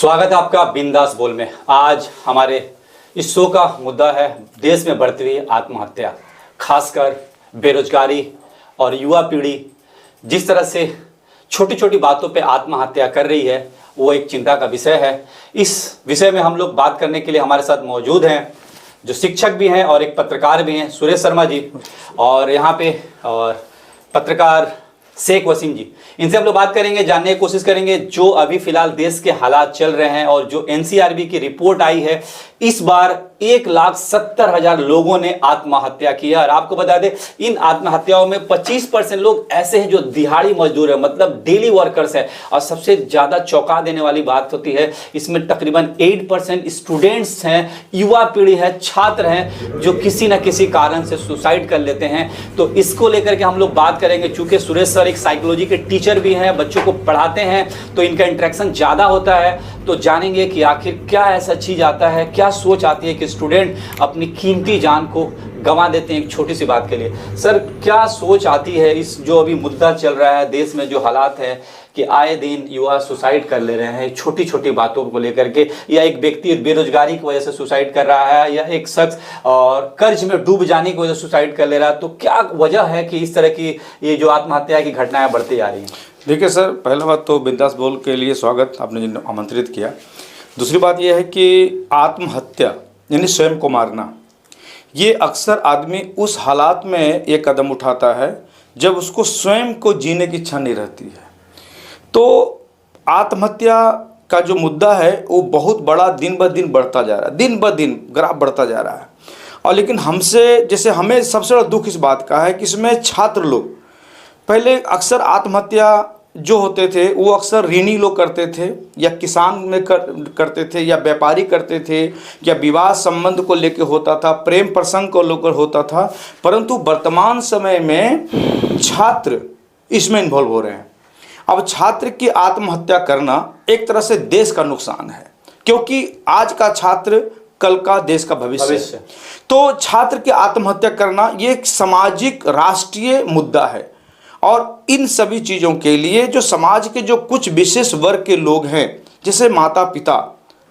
स्वागत है आपका बिंदास बोल में। आज हमारे इस शो का मुद्दा है देश में बढ़ती हुई आत्महत्या, खासकर बेरोजगारी और युवा पीढ़ी जिस तरह से छोटी छोटी बातों पे आत्महत्या कर रही है, वो एक चिंता का विषय है। इस विषय में हम लोग बात करने के लिए हमारे साथ मौजूद हैं जो शिक्षक भी हैं और एक पत्रकार भी हैं, सुरेश शर्मा जी, और यहाँ पे और पत्रकार शेख वसीम जी। इनसे हम लोग बात करेंगे, जानने की कोशिश करेंगे जो अभी फिलहाल देश के हालात चल रहे हैं। और जो एनसीआरबी की रिपोर्ट आई है, इस बार 1,70,000 लोगों ने आत्महत्या की है। और आपको बता दें, इन आत्महत्याओं में 25% लोग ऐसे हैं जो दिहाड़ी मजदूर है, मतलब डेली वर्कर्स है। और सबसे ज्यादा चौंका देने वाली बात होती है, इसमें तकरीबन 8% स्टूडेंट्स हैं, युवा पीढ़ी है, छात्र हैं जो किसी न किसी कारण से सुसाइड कर लेते हैं। तो इसको लेकर के हम लोग बात करेंगे। चूंकि सुरेश सर एक साइकोलॉजी के टीचर भी हैं, बच्चों को पढ़ाते हैं, तो इनका इंटरेक्शन ज़्यादा होता है। तो जानेंगे कि आखिर क्या ऐसा चीज़ आता है, क्या सोच आती है कि स्टूडेंट अपनी कीमती जान को गंवा देते हैं एक छोटी सी बात के लिए। सर, क्या सोच आती है इस जो अभी मुद्दा चल रहा है देश में, जो हालात है कि आए दिन युवा सुसाइड कर ले रहे हैं छोटी छोटी बातों को लेकर के, या एक व्यक्ति बेरोजगारी की वजह से सुसाइड कर रहा है, या एक शख्स और कर्ज में डूब जाने की वजह से सुसाइड कर ले रहा है। तो क्या वजह है कि इस तरह की ये जो आत्महत्या की घटनाएं बढ़ती जा रही हैं? देखिए सर, पहला बात तो बिंदास बोल के लिए स्वागत, आपने जिन आमंत्रित किया। दूसरी बात यह है कि आत्महत्या यानी स्वयं को मारना, ये अक्सर आदमी उस हालात में एक कदम उठाता है जब उसको स्वयं को जीने की इच्छा नहीं रहती है। तो आत्महत्या का जो मुद्दा है वो बहुत बड़ा दिन ब दिन बढ़ता जा रहा है, दिन ब दिन ग्राफ बढ़ता जा रहा है। और लेकिन हमें सबसे बड़ा दुख इस बात का है कि इसमें छात्र लोग, पहले अक्सर आत्महत्या जो होते थे वो अक्सर ऋणी लोग करते थे, या किसान में करते थे, या व्यापारी करते थे, या विवाह संबंध को लेकर होता था, प्रेम प्रसंग को लेकर होता था। परंतु वर्तमान समय में छात्र इसमें इन्वॉल्व हो रहे हैं। अब छात्र की आत्महत्या करना एक तरह से देश का नुकसान है, क्योंकि आज का छात्र कल का देश का भविष्य है। तो छात्र की आत्महत्या करना ये एक सामाजिक राष्ट्रीय मुद्दा है। और इन सभी चीज़ों के लिए जो समाज के जो कुछ विशेष वर्ग के लोग हैं, जैसे माता पिता,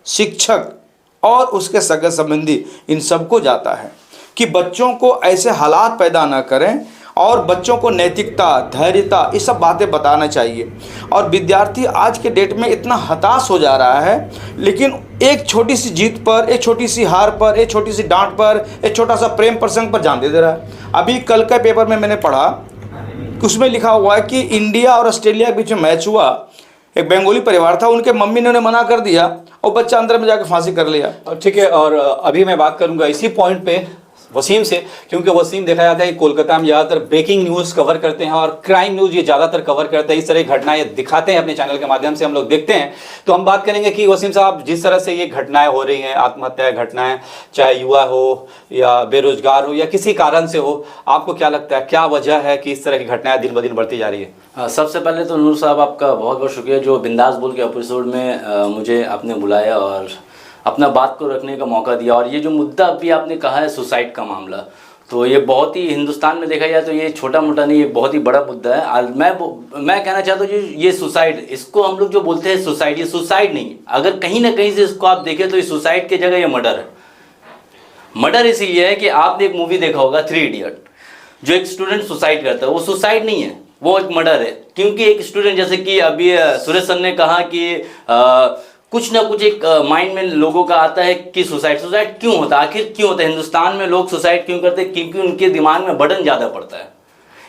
शिक्षक और उसके सगे संबंधी, इन सबको जाता है कि बच्चों को ऐसे हालात पैदा ना करें, और बच्चों को नैतिकता, धैर्यता, ये सब बातें बताना चाहिए। और विद्यार्थी आज के डेट में इतना हताश हो जा रहा है, लेकिन एक छोटी सी जीत पर, एक छोटी सी हार पर, एक छोटी सी डांट पर, एक छोटा सा प्रेम प्रसंग पर जान दे रहा है। अभी कल का पेपर में मैंने पढ़ा, उसमें लिखा हुआ है कि इंडिया और ऑस्ट्रेलिया के बीच में मैच हुआ, एक बंगाली परिवार था, उनके मम्मी ने उन्हें मना कर दिया और बच्चा अंदर में जाकर फांसी कर लिया। ठीक है, और अभी मैं बात करूंगा इसी पॉइंट पे वसीम से, क्योंकि वसीम देखा जाता है कि कोलकाता में ज़्यादातर ब्रेकिंग न्यूज़ कवर करते हैं और क्राइम न्यूज़ ये ज़्यादातर कवर करते हैं। इस तरह की घटनाएं दिखाते हैं अपने चैनल के माध्यम से, हम लोग देखते हैं। तो हम बात करेंगे कि वसीम साहब, जिस तरह से ये घटनाएं हो रही हैं, आत्महत्या घटनाएं, चाहे युवा हो या बेरोजगार हो या किसी कारण से हो, आपको क्या लगता है क्या वजह है कि इस तरह की घटनाएं दिन ब दिन बढ़ती जा रही है? सबसे पहले तो नूर साहब, आपका बहुत बहुत शुक्रिया जो बिंदास बोल के एपिसोड में मुझे आपने बुलाया और अपना बात को रखने का मौका दिया। और ये जो मुद्दा अभी आपने कहा है सुसाइड का मामला, तो ये बहुत ही हिंदुस्तान में देखा जाए तो ये छोटा मोटा नहीं, ये बहुत ही बड़ा मुद्दा है। मैं कहना चाहता हूँ ये सुसाइड, इसको हम लोग जो बोलते हैं सुसाइड, ये सुसाइड नहीं। अगर कहीं ना कहीं से इसको आप देखें तो ये सुसाइड की जगह ये मर्डर है। मर्डर इसीलिए है कि आपने एक मूवी देखा होगा 3 इडियट, जो एक स्टूडेंट सुसाइड करता है, वो सुसाइड नहीं है, वो एक मर्डर है। क्योंकि एक स्टूडेंट, जैसे कि अभी सुरेश सर ने कहा कि कुछ ना कुछ एक माइंड में लोगों का आता है कि सुसाइड क्यों होता है, आखिर क्यों होता है, हिंदुस्तान में लोग सुसाइड क्यों करते हैं? क्योंकि उनके दिमाग में बर्डन ज़्यादा पड़ता है,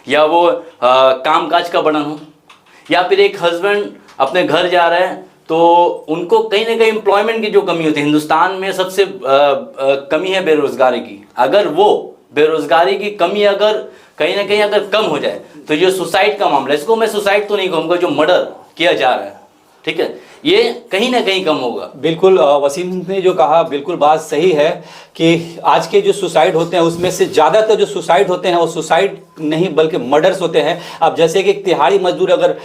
या वो कामकाज का बर्डन हो, या फिर एक हस्बैंड अपने घर जा रहे हैं तो उनको कहीं ना कहीं एम्प्लॉयमेंट की जो कमी होती है। हिंदुस्तान में सबसे कमी है बेरोजगारी की। अगर वो बेरोजगारी की कमी अगर कहीं ना कहीं अगर कम हो जाए तो ये सुसाइड का मामला, इसको मैं सुसाइड तो नहीं कहूँगा, जो मर्डर किया जा रहा है, ठीक है, ये कहीं ना कहीं कम होगा। बिल्कुल, वसीम ने जो कहा बिल्कुल बात सही है कि आज के जो सुसाइड होते हैं उसमें से ज़्यादातर जो सुसाइड होते हैं वो सुसाइड नहीं बल्कि मर्डर्स होते हैं। अब जैसे कि एक तिहाड़ी मजदूर अगर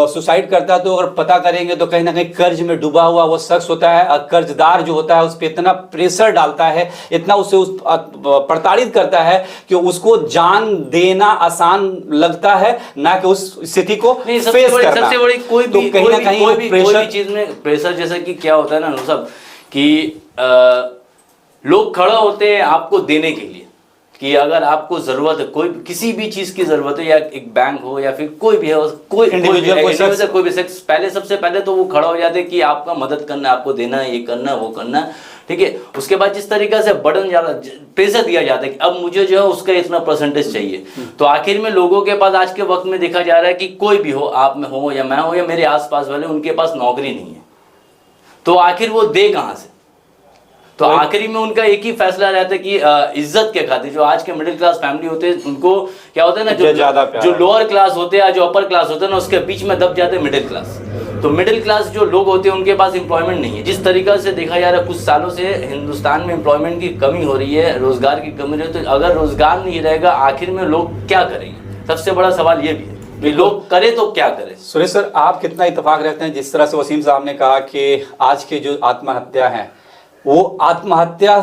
सुसाइड करता है तो अगर पता करेंगे तो कहीं ना कहीं कर्ज में डूबा हुआ वो शख्स होता है, और कर्जदार जो होता है उस पर इतना प्रेशर डालता है, इतना उसे प्रताड़ित करता है कि उसको जान देना आसान लगता है, ना कि उस स्थिति को फेस करना। सबसे बड़ी कोई भी चीज में प्रेशर जैसा कि क्या होता है ना सब कि लोग खड़ा होते हैं आपको देने के लिए कि अगर आपको ज़रूरत है, कोई किसी भी चीज़ की ज़रूरत है, या एक बैंक हो या फिर कोई भी है, कोई इंडिविजुअल कोई भी शख्स, पहले सबसे पहले तो वो खड़ा हो जाते हैं कि आपका मदद करना है, आपको देना है, ये करना है, वो करना है, ठीक है। उसके बाद जिस तरीके से बर्डन ज़्यादा प्रेशर दिया जाता है कि अब मुझे जो है उसका इतना परसेंटेज चाहिए, तो आखिर में लोगों के पास आज के वक्त में देखा जा रहा है कि कोई भी हो, आप में हो या मैं हो या मेरे आसपास वाले, उनके पास नौकरी नहीं है, तो आखिर वो दे कहाँ से? तो आखिरी में उनका एक ही फैसला रहता है कि इज्जत के खातिर, जो आज के मिडिल क्लास फैमिली होते हैं उनको क्या होता है ना, जो लोअर क्लास होते हैं, जो अपर क्लास होते हैं ना, उसके बीच में दब जाते हैं मिडिल क्लास। तो मिडिल क्लास जो लोग होते हैं उनके पास एम्प्लॉयमेंट नहीं है। जिस तरीका से देखा जा रहा है, कुछ सालों से हिंदुस्तान में एम्प्लॉयमेंट की कमी हो रही है, रोजगार की कमी हो रही है, तो अगर रोजगार नहीं रहेगा आखिर में लोग क्या करेंगे? सबसे बड़ा सवाल ये भी है कि लोग करे तो क्या करें। सुरेश सर, आप कितना इत्तेफाक रखते हैं जिस तरह से वसीम साहब ने कहा कि आज के जो आत्महत्या है वो आत्महत्या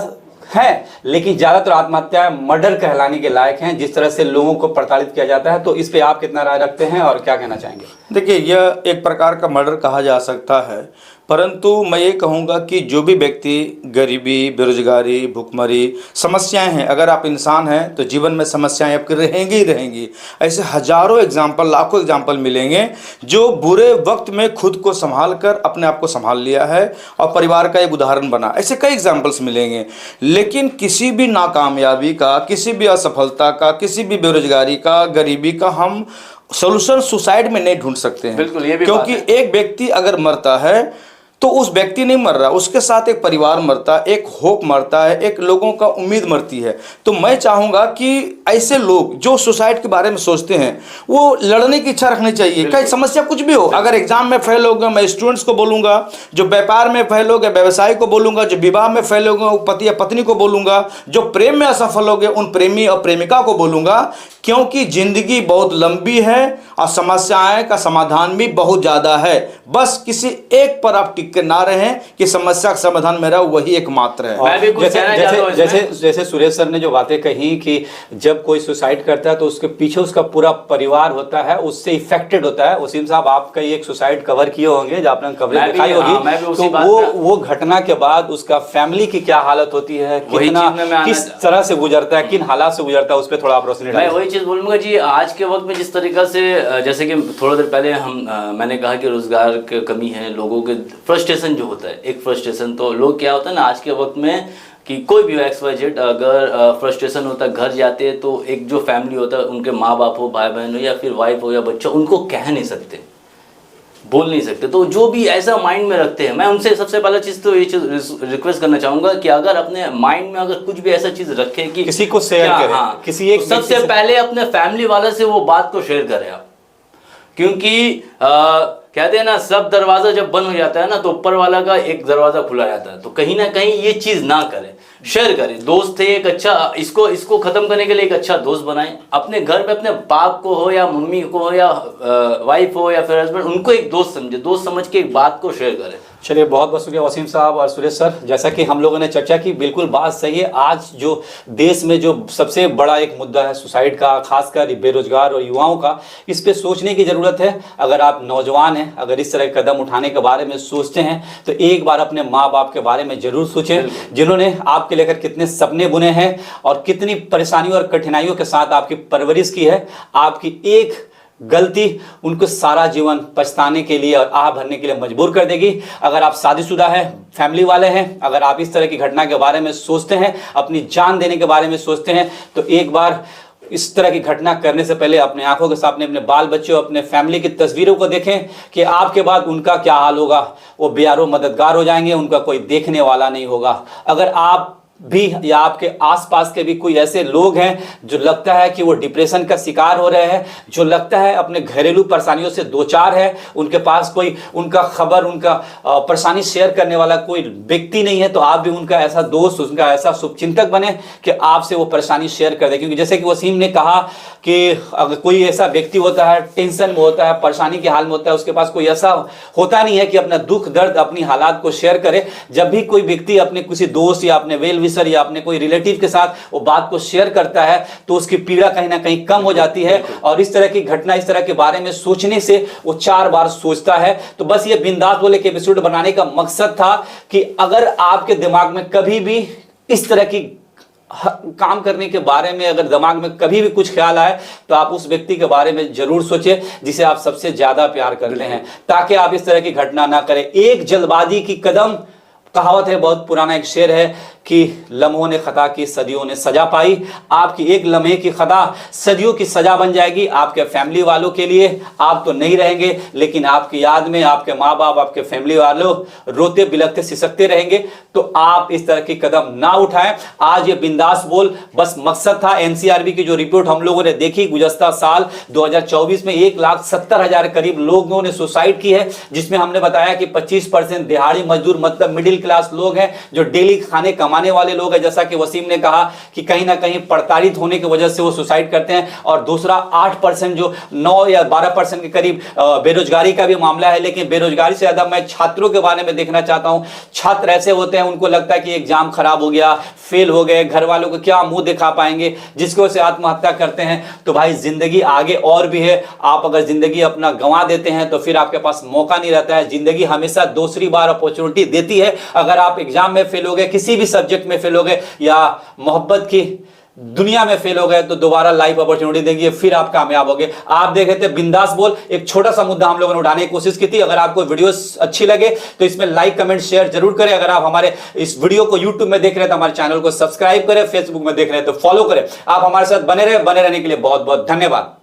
है, लेकिन ज्यादातर आत्महत्या मर्डर कहलाने के लायक हैं, जिस तरह से लोगों को प्रताड़ित किया जाता है, तो इस पे आप कितना राय रखते हैं और क्या कहना चाहेंगे? देखिए, यह एक प्रकार का मर्डर कहा जा सकता है, परंतु मैं ये कहूँगा कि जो भी व्यक्ति गरीबी, बेरोजगारी, भुखमरी, समस्याएं हैं, अगर आप इंसान हैं तो जीवन में समस्याएं आपकी रहेंगी ही रहेंगी। ऐसे हजारों एग्जाम्पल, लाखों एग्जाम्पल मिलेंगे जो बुरे वक्त में खुद को संभाल कर अपने आप को संभाल लिया है और परिवार का एक उदाहरण बना। ऐसे कई एग्जाम्पल्स मिलेंगे, लेकिन किसी भी नाकामयाबी का, किसी भी असफलता का, किसी भी बेरोजगारी का, गरीबी का हम सोल्यूशन सुसाइड में नहीं ढूंढ सकते हैं। बिल्कुल, ये भी क्योंकि एक व्यक्ति अगर मरता है तो उस व्यक्ति नहीं मर रहा, उसके साथ एक परिवार मरता है, एक होप मरता है, एक लोगों का उम्मीद मरती है। तो मैं चाहूँगा कि ऐसे लोग जो सुसाइड के बारे में सोचते हैं वो लड़ने की इच्छा रखनी चाहिए। कई समस्या कुछ भी हो, अगर एग्जाम में फेल हो गए, मैं स्टूडेंट्स को बोलूँगा, जो व्यापार में फेल हो गए व्यवसाय को बोलूँगा, जो विवाह में फेल हो गए पति या पत्नी को बोलूँगा, जो प्रेम में असफल हो गए उन प्रेमी और प्रेमिका को बोलूँगा, क्योंकि जिंदगी बहुत लंबी है और समस्याएं का समाधान भी बहुत ज़्यादा है। बस किसी एक पर आप टिक के ना रहें कि समस्या का समाधान मेरा वही एकमात्र है। मैं भी कुछ जैसे सुरेश सर ने जो बातें कही कि जब कोई सुसाइड करता है तो उसके पीछे उसका पूरा परिवार होता है, उससे इफेक्टेड होता है। वसीम साहब, आप कई एक सुसाइड कवर किए होंगे, जब आपने कवरेज दिखाई होगी, तो वो घटना के बाद उसका फैमिली की क्या हालत होती है, कितना किस तरह से गुजरता है, किन हालात से गुजरता है, उस पर थोड़ा आप रोशनी डालें। मैं वही चीज़ बोलूँगा जी, आज के वक्त में जिस तरीका से, जैसे कि थोड़ा देर पहले मैंने कहा कि रोजगार की कमी है, लोगों के फ्रस्ट्रेशन जो होता है, एक फ्रस्ट्रेशन, तो लोग क्या होता है ना आज के वक्त में कि कोई भी XYZ अगर फ्रस्ट्रेशन होता है, घर जाते हैं तो एक जो फैमिली होता है, उनके माँ बाप हो, भाई बहन हो या फिर वाइफ हो या बच्चा, उनको कह नहीं सकते, बोल नहीं सकते। तो जो भी ऐसा माइंड में रखते हैं, मैं उनसे सबसे पहला चीज़ तो ये चीज़ रिक्वेस्ट करना चाहूँगा कि अगर अपने माइंड में अगर कुछ भी ऐसा चीज़ रखे कि किसी को शेयर करें, हाँ, किसी एक, तो सबसे पहले अपने फैमिली वाले से वो बात को शेयर करें आप। क्योंकि कहते हैं ना, सब दरवाजा जब बंद हो जाता है ना तो ऊपर वाला का एक दरवाजा खुला जाता है। तो कहीं ना कहीं ये चीज़ ना करें, शेयर करें। दोस्त थे, एक अच्छा इसको खत्म करने के लिए एक अच्छा दोस्त बनाएं। अपने घर में अपने बाप को हो या मम्मी को हो या वाइफ हो या फिर हस्बैंड, उनको एक दोस्त समझे, दोस्त समझ के एक बात को शेयर करें। चलिए, बहुत बहुत शुक्रिया वसीम साहब और सुरेश सर। जैसा कि हम लोगों ने चर्चा की, बिल्कुल बात सही है। आज जो देश में जो सबसे बड़ा एक मुद्दा है सुसाइड का, खासकर बेरोजगार और युवाओं का, इस पे सोचने की ज़रूरत है। अगर आप नौजवान हैं, अगर इस तरह के कदम उठाने के बारे में सोचते हैं तो एक बार अपने माँ बाप के बारे में ज़रूर सोचें, जिन्होंने आपके लेकर कितने सपने बुने हैं और कितनी परेशानियों और कठिनाइयों के साथ आपकी परवरिश की है। आपकी एक गलती उनको सारा जीवन पछताने के लिए और आह भरने के लिए मजबूर कर देगी। अगर आप शादीशुदा हैं, फैमिली वाले हैं, अगर आप इस तरह की घटना के बारे में सोचते हैं, अपनी जान देने के बारे में सोचते हैं, तो एक बार इस तरह की घटना करने से पहले अपने आंखों के सामने अपने बाल बच्चों, अपने फैमिली की तस्वीरों को देखें कि आपके बाद उनका क्या हाल होगा। वो बेयारो मददगार हो जाएंगे, उनका कोई देखने वाला नहीं होगा। अगर आप भी या आपके आसपास के भी कोई ऐसे लोग हैं जो लगता है कि वो डिप्रेशन का शिकार हो रहे हैं, जो लगता है अपने घरेलू परेशानियों से दो चार है, उनके पास कोई उनका खबर, उनका परेशानी शेयर करने वाला कोई व्यक्ति नहीं है, तो आप भी उनका ऐसा दोस्त, उनका ऐसा शुभचिंतक बने कि आपसे वो परेशानी शेयर कर दे। क्योंकि जैसे कि वसीम ने कहा कि अगर कोई ऐसा व्यक्ति होता है, टेंशन में होता है, परेशानी के हाल में होता है, उसके पास कोई ऐसा होता नहीं है कि अपना दुख दर्द, अपनी हालात को शेयर करे। जब भी कोई व्यक्ति अपने किसी दोस्त या अपने वेल विसर या अपने कोई रिलेटिव के साथ वो बात को शेयर करता है तो उसकी पीड़ा कहीं ना कहीं कम हो जाती है, और इस तरह की घटना, इस तरह के बारे में सोचने से वो 4 बार सोचता है। तो बस ये बिंदास बोले के एपिसोड बनाने का मकसद था कि अगर आपके दिमाग में कभी भी इस तरह की काम करने के बारे में अगर दिमाग में कभी भी कुछ ख्याल आए तो आप उस व्यक्ति के बारे में जरूर सोचें जिसे आप सबसे ज्यादा प्यार करते हैं, ताकि आप इस तरह की घटना ना करें। एक जल्दबाजी की कदम, कहावत है, बहुत पुराना एक शेर है कि लम्हों ने खता की सदियों ने सजा पाई। आपकी एक लम्हे की खता सदियों की सजा बन जाएगी आपके फैमिली वालों के लिए। आप तो नहीं रहेंगे लेकिन आपकी याद में आपके माँ बाप, आपके फैमिली वालों रोते बिलखते सिसकते रहेंगे। तो आप इस तरह की कदम ना उठाएं। आज ये बिंदास बोल बस मकसद था। एनसीआरबी की जो रिपोर्ट हम लोगों ने देखी, गुज़श्ता साल 2024 में 1,70,000 करीब लोगों ने सुसाइड की है, जिसमें हमने बताया कि 25% दिहाड़ी मजदूर मतलब मिडिल क्लास लोग हैं जो डेली खाने कमाने वाले लोग हैं। जैसा कि वसीम ने कहा कि कहीं ना कहीं प्रताड़ित होने की वजह से वो सुसाइड करते हैं। और दूसरा 8% जो 9 या 12% के करीब बेरोजगारी का भी मामला है। लेकिन बेरोजगारी से ज्यादा मैं छात्रों के बारे में देखना चाहता हूं। छात्र ऐसे होते हैं, उनको लगता है कि एग्जाम खराब हो गया, फेल हो गए, घर वालों को क्या मुंह दिखा पाएंगे, जिसकी वजह से आत्महत्या करते हैं। तो भाई जिंदगी आगे और भी है। आप अगर जिंदगी अपना गंवा देते हैं तो फिर आपके पास मौका नहीं रहता है। जिंदगी हमेशा दूसरी बार अपॉर्चुनिटी देती है। अगर आप एग्जाम में फेल हो गए, किसी भी सब्जेक्ट में फेल हो गए या मोहब्बत की दुनिया में फेल हो गए, तो दोबारा लाइफ अपॉर्चुनिटी देंगे, फिर आप कामयाब होंगे। आप देख रहे थे बिंदास बोल, एक छोटा सा मुद्दा हम लोगों ने उठाने की कोशिश की थी। अगर आपको वीडियो अच्छी लगे तो इसमें लाइक कमेंट शेयर जरूर करें। अगर आप हमारे इस वीडियो को यूट्यूब में देख रहे हैं तो हमारे चैनल को सब्सक्राइब करें, फेसबुक में देख रहे हैं तो फॉलो करें। आप हमारे साथ बने रहने के लिए बहुत बहुत धन्यवाद।